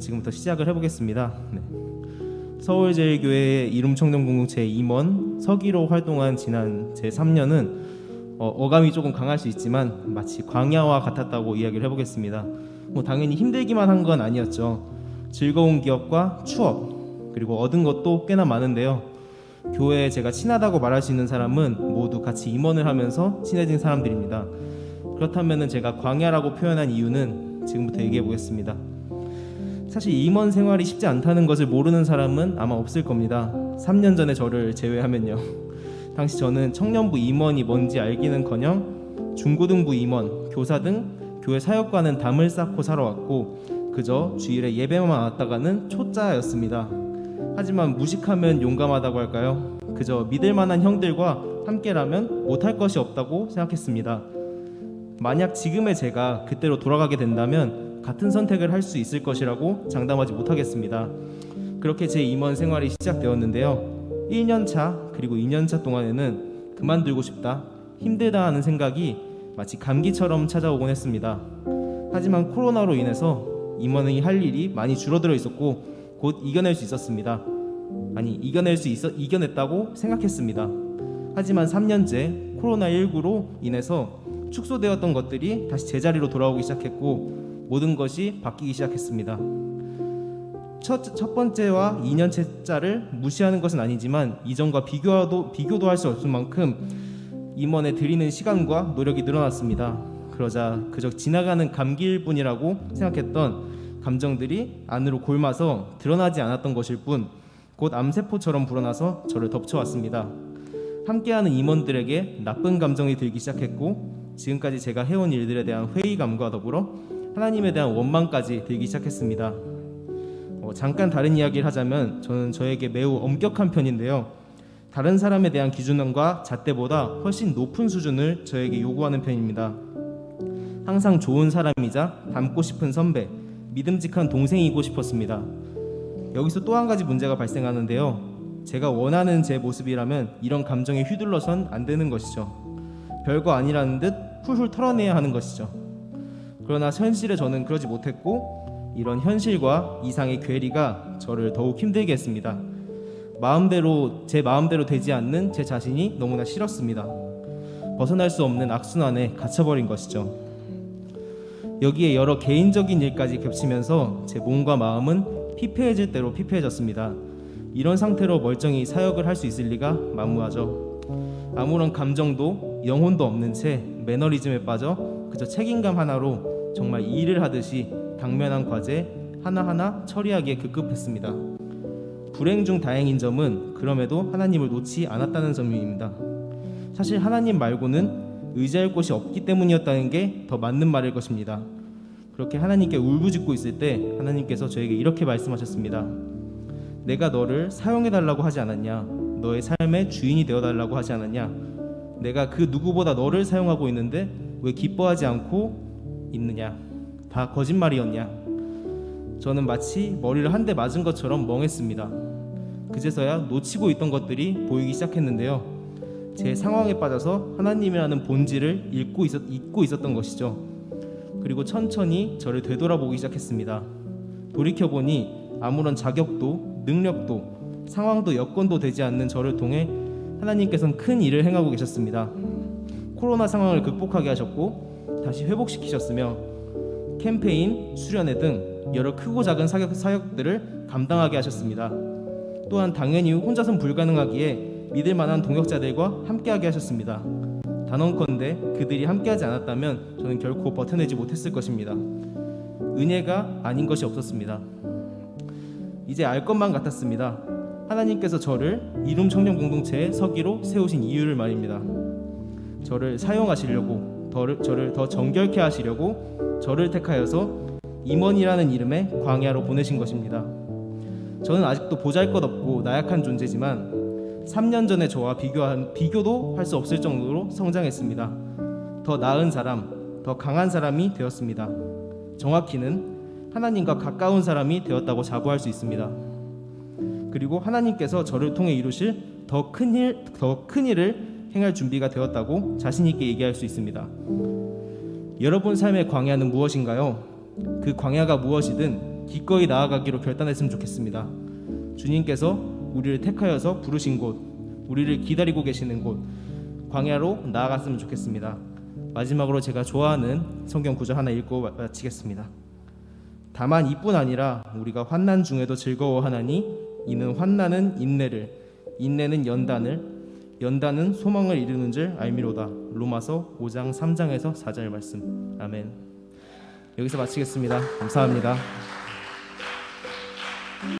지금부터 시작을 해보겠습니다. 네. 서울제일교회 이룸청년공동체 임원 서기로 활동한 지난 제 3년은 어감이 조금 강할 수 있지만 마치 광야와 같았다고 이야기를 해보겠습니다. 당연히 힘들기만 한 건 아니었죠. 즐거운 기억과 추억 그리고 얻은 것도 꽤나 많은데요. 교회에 제가 친하다고 말할 수 있는 사람은 모두 같이 임원을 하면서 친해진 사람들입니다. 그렇다면 제가 광야라고 표현한 이유는 지금부터 얘기해 보겠습니다. 사실 임원 생활이 쉽지 않다는 것을 모르는 사람은 아마 없을 겁니다. 3년 전에 저를 제외하면요. 당시 저는 청년부 임원이 뭔지 알기는커녕 중고등부 임원, 교사 등 교회 사역과는 담을 쌓고 살아왔고 그저 주일에 예배만 왔다가는 초짜였습니다. 하지만 무식하면 용감하다고 할까요? 그저 믿을 만한 형들과 함께라면 못할 것이 없다고 생각했습니다. 만약 지금의 제가 그때로 돌아가게 된다면 같은 선택을 할 수 있을 것이라고 장담하지 못하겠습니다. 그렇게 제 임원 생활이 시작되었는데요. 1년 차 그리고 2년 차 동안에는 그만두고 싶다, 힘들다 하는 생각이 마치 감기처럼 찾아오곤 했습니다. 하지만 코로나로 인해서 임원이 할 일이 많이 줄어들어 있었고 곧 이겨낼 수 있었습니다. 이겨냈다고 생각했습니다. 하지만 3년째 코로나19로 인해서 축소되었던 것들이 다시 제자리로 돌아오기 시작했고 모든 것이 바뀌기 시작했습니다. 첫 번째와 2년째짜를 무시하는 것은 아니지만 이전과 비교도 할 수 없을 만큼 임원에 들이는 시간과 노력이 늘어났습니다. 그러자 그저 지나가는 감기일 뿐이라고 생각했던 감정들이 안으로 골마서 드러나지 않았던 것일 뿐 곧 암세포처럼 불어나서 저를 덮쳐왔습니다. 함께하는 임원들에게 나쁜 감정이 들기 시작했고 지금까지 제가 해온 일들에 대한 회의감과 더불어 하나님에 대한 원망까지 들기 시작했습니다. 잠깐 다른 이야기를 하자면 저는 저에게 매우 엄격한 편인데요. 다른 사람에 대한 기준과 잣대보다 훨씬 높은 수준을 저에게 요구하는 편입니다. 항상 좋은 사람이자 닮고 싶은 선배, 믿음직한 동생이고 싶었습니다. 여기서 또 한 가지 문제가 발생하는데요. 제가 원하는 제 모습이라면 이런 감정에 휘둘러선 안 되는 것이죠. 별거 아니라는 듯 훌훌 털어내야 하는 것이죠. 그러나 현실에 저는 그러지 못했고 이런 현실과 이상의 괴리가 저를 더욱 힘들게 했습니다. 제 마음대로 되지 않는 제 자신이 너무나 싫었습니다. 벗어날 수 없는 악순환에 갇혀버린 것이죠. 여기에 여러 개인적인 일까지 겹치면서 제 몸과 마음은 피폐해질 대로 피폐해졌습니다. 이런 상태로 멀쩡히 사역을 할 수 있을 리가 만무하죠. 아무런 감정도 영혼도 없는 채 매너리즘에 빠져 그저 책임감 하나로 정말 일을 하듯이 당면한 과제 하나하나 처리하기에 급급했습니다. 불행 중 다행인 점은 그럼에도 하나님을 놓지 않았다는 점입니다. 사실 하나님 말고는 의지할 곳이 없기 때문이었다는 게 더 맞는 말일 것입니다. 그렇게 하나님께 울부짖고 있을 때 하나님께서 저에게 이렇게 말씀하셨습니다. 내가 너를 사용해달라고 하지 않았냐? 너의 삶의 주인이 되어달라고 하지 않았냐? 내가 그 누구보다 너를 사용하고 있는데 왜 기뻐하지 않고 있느냐? 다 거짓말이었냐? 저는 마치 머리를 한 대 맞은 것처럼 멍했습니다. 그제서야 놓치고 있던 것들이 보이기 시작했는데요. 제 상황에 빠져서 하나님이라는 본질을 잊고 있었던 것이죠. 그리고 천천히 저를 되돌아보기 시작했습니다. 돌이켜보니 아무런 자격도 능력도 상황도 여건도 되지 않는 저를 통해 하나님께서는 큰 일을 행하고 계셨습니다. 코로나 상황을 극복하게 하셨고 다시 회복시키셨으며 캠페인, 수련회 등 여러 크고 작은 사역들을 감당하게 하셨습니다. 또한 당연히 혼자선 불가능하기에 믿을 만한 동역자들과 함께하게 하셨습니다. 단언컨대 그들이 함께하지 않았다면 저는 결코 버텨내지 못했을 것입니다. 은혜가 아닌 것이 없었습니다. 이제 알 것만 같았습니다. 하나님께서 저를 이룸 청년 공동체의 서기로 세우신 이유를 말입니다. 저를 사용하시려고, 저를 더 정결케 하시려고 저를 택하여서 임원이라는 이름의 광야로 보내신 것입니다. 저는 아직도 보잘것없고 나약한 존재지만 3년 전의 저와 비교도 할 수 없을 정도로 성장했습니다. 더 나은 사람, 더 강한 사람이 되었습니다. 정확히는 하나님과 가까운 사람이 되었다고 자부할 수 있습니다. 그리고 하나님께서 저를 통해 이루실 더 큰 일을 행할 준비가 되었다고 자신 있게 얘기할 수 있습니다. 여러분 삶의 광야는 무엇인가요? 그 광야가 무엇이든 기꺼이 나아가기로 결단했으면 좋겠습니다. 주님께서 우리를 택하여서 부르신 곳, 우리를 기다리고 계시는 곳, 광야로 나아갔으면 좋겠습니다. 마지막으로 제가 좋아하는 성경 구절 하나 읽고 마치겠습니다. 다만 이뿐 아니라 우리가 환난 중에도 즐거워하나니 이는 환난은 인내를, 인내는 연단은 소망을 이루는 줄 알미로다. 로마서 5장 3장에서 4절 말씀. 아멘. 여기서 마치겠습니다. 감사합니다.